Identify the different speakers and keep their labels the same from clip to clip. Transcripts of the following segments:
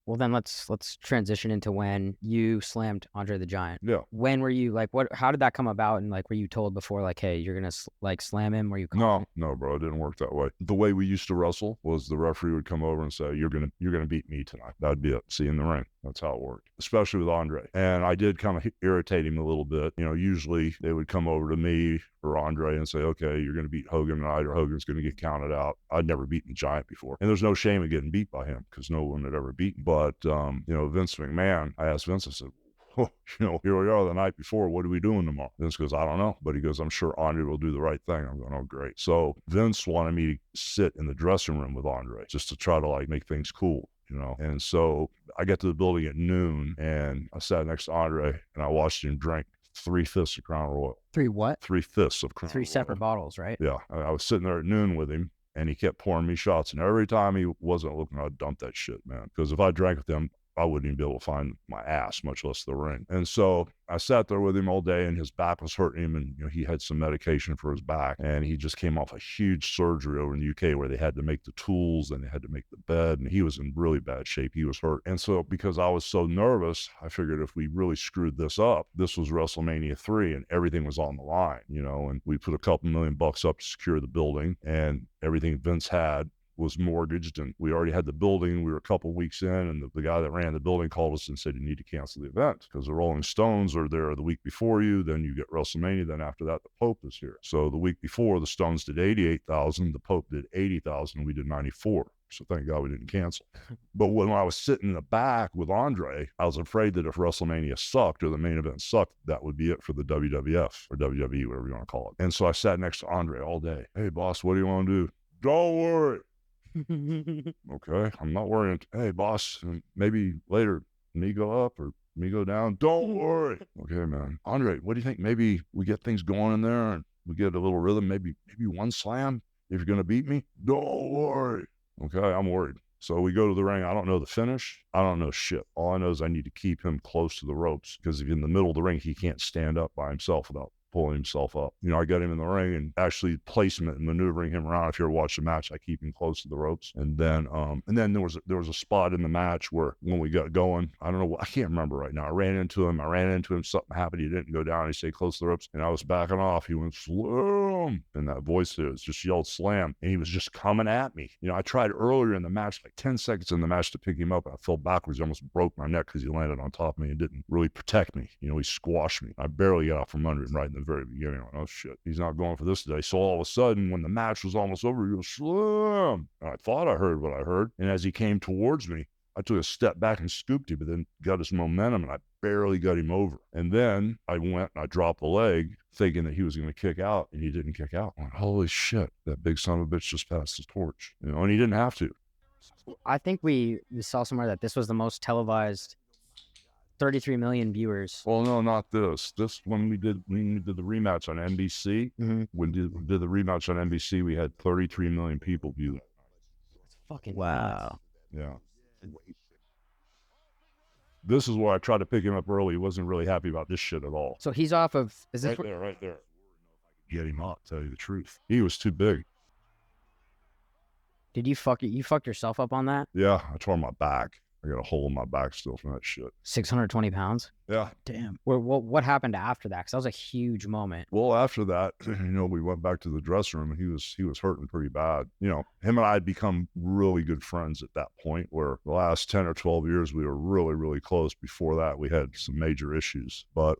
Speaker 1: Well, then let's transition into when you slammed Andre the Giant.
Speaker 2: Yeah.
Speaker 1: When were you like, how did that come about? And like, were you told before, like, hey, you're going to like slam him? Were you
Speaker 2: No,
Speaker 1: confident?
Speaker 2: no, bro, it didn't work that way. The way we used to wrestle was the referee would come over and say, you're gonna beat me tonight. That'd be it. See you in the ring. That's how it worked, especially with Andre. And I did kind of irritate him a little bit. You know, usually they would come over to me or Andre and say, okay, you're going to beat Hogan tonight or Hogan's going to get counted out. I'd never beaten the Giant before. And there's no shame in getting beat by him because no one had ever beaten. But, you know, Vince McMahon, I asked Vince, I said, oh, you know, here we are the night before. What are we doing tomorrow? Vince goes, I don't know. But he goes, I'm sure Andre will do the right thing. I'm going, oh, great. So Vince wanted me to sit in the dressing room with Andre just to try to like make things cool. You know, and so I get to the building at noon and I sat next to Andre and I watched him drink 3/5 of Crown Royal.
Speaker 1: 3 what?
Speaker 2: 3/5 of Crown
Speaker 1: 3
Speaker 2: Royal.
Speaker 1: separate bottles, right?
Speaker 2: Yeah. I was sitting there at noon with him and he kept pouring me shots. And every time he wasn't looking, I'd dump that shit, man. Because if I drank with him, I wouldn't even be able to find my ass, much less the ring. And so I sat there with him all day and his back was hurting him and, you know, he had some medication for his back and he just came off a huge surgery over in the UK where they had to make the tools and they had to make the bed and he was in really bad shape. He was hurt. And so because I was so nervous, I figured if we really screwed this up, this was WrestleMania 3 and everything was on the line, you know, and we put a couple $1 million up to secure the building and everything Vince had was mortgaged and we already had the building. We were a couple weeks in and the guy that ran the building called us and said, you need to cancel the event because the Rolling Stones are there the week before you. Then you get WrestleMania. Then after that, the Pope is here. So the week before the Stones did 88,000, the Pope did 80,000. We did 94. So thank God we didn't cancel. But when I was sitting in the back with Andre, I was afraid that if WrestleMania sucked or the main event sucked, that would be it for the WWF or WWE, whatever you want to call it. And so I sat next to Andre all day. Hey boss, what do you want to do? Don't worry. Okay, I'm not worrying. Hey, boss, maybe later me go up or me go down. Don't worry. Okay, man. Andre, what do you think? Maybe we get things going in there and we get a little rhythm. Maybe one slam if you're going to beat me. Don't worry. Okay, I'm worried. So we go to the ring. I don't know the finish. I don't know shit. All I know is I need to keep him close to the ropes because if in the middle of the ring, he can't stand up by himself without pulling himself up. You know, I got him in the ring and actually placement and maneuvering him around. If you ever watch the match, I keep him close to the ropes. And then there was a spot in the match where when we got going, I don't know, I can't remember right now. I ran into him, something happened. He didn't go down. He stayed close to the ropes and I was backing off. He went, slam. And that voice there just yelled slam. And he was just coming at me. You know, I tried earlier in the match, like 10 seconds in the match to pick him up. I fell backwards. He almost broke my neck because he landed on top of me and didn't really protect me. You know, he squashed me. I barely got out from under him right in the very beginning. Oh shit, he's not going for this today. So all of a sudden, when the match was almost over, he goes, slam. And I thought I heard what I heard. And as he came towards me, I took a step back and scooped him, but then got his momentum and I barely got him over. And then I went and I dropped the leg thinking that he was going to kick out and he didn't kick out. I went, holy shit, that big son of a bitch just passed the torch, you know, and he didn't have to.
Speaker 1: I think we saw somewhere that this was the most televised 33 million viewers.
Speaker 2: Well, no, not this. This when we did the rematch on NBC.
Speaker 1: Mm-hmm.
Speaker 2: When we did the rematch on NBC, we had 33 million people view that.
Speaker 1: It's fucking
Speaker 3: wow.
Speaker 2: Yeah. This is where I tried to pick him up early. He wasn't really happy about this shit at all.
Speaker 1: So he's off of. Is this
Speaker 2: right there? Get him up. Tell you the truth, he was too big.
Speaker 1: Did you fuck yourself up on that?
Speaker 2: Yeah, I tore my back. I got a hole in my back still from that shit.
Speaker 1: 620 pounds?
Speaker 2: Yeah.
Speaker 1: Damn. What happened after that? Because that was a huge moment.
Speaker 2: Well, after that, you know, we went back to the dressing room and he was hurting pretty bad. You know, him and I had become really good friends at that point where the last 10 or 12 years, we were really, really close. Before that, we had some major issues. But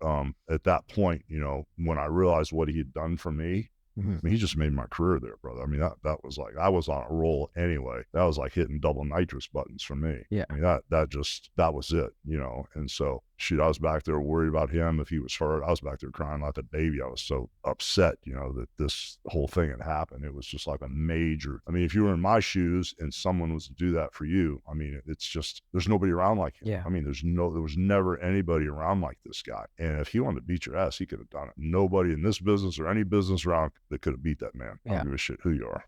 Speaker 2: at that point, you know, when I realized what he had done for me,
Speaker 1: Mm-hmm.
Speaker 2: I mean, he just made my career there, brother. I mean, that was like, I was on a roll anyway. That was like hitting double nitrous buttons for me.
Speaker 1: Yeah.
Speaker 2: I mean, that was it, you know? And so, shoot, I was back there worried about him. If he was hurt, I was back there crying like a baby. I was so upset, you know, that this whole thing had happened. It was just like a major, I mean, if you were in my shoes and someone was to do that for you, I mean, it's just, there's nobody around like him.
Speaker 1: Yeah.
Speaker 2: I mean, there was never anybody around like this guy. And if he wanted to beat your ass, he could have done it. Nobody in this business or any business around that could have beat that man. I don't give a shit who you are.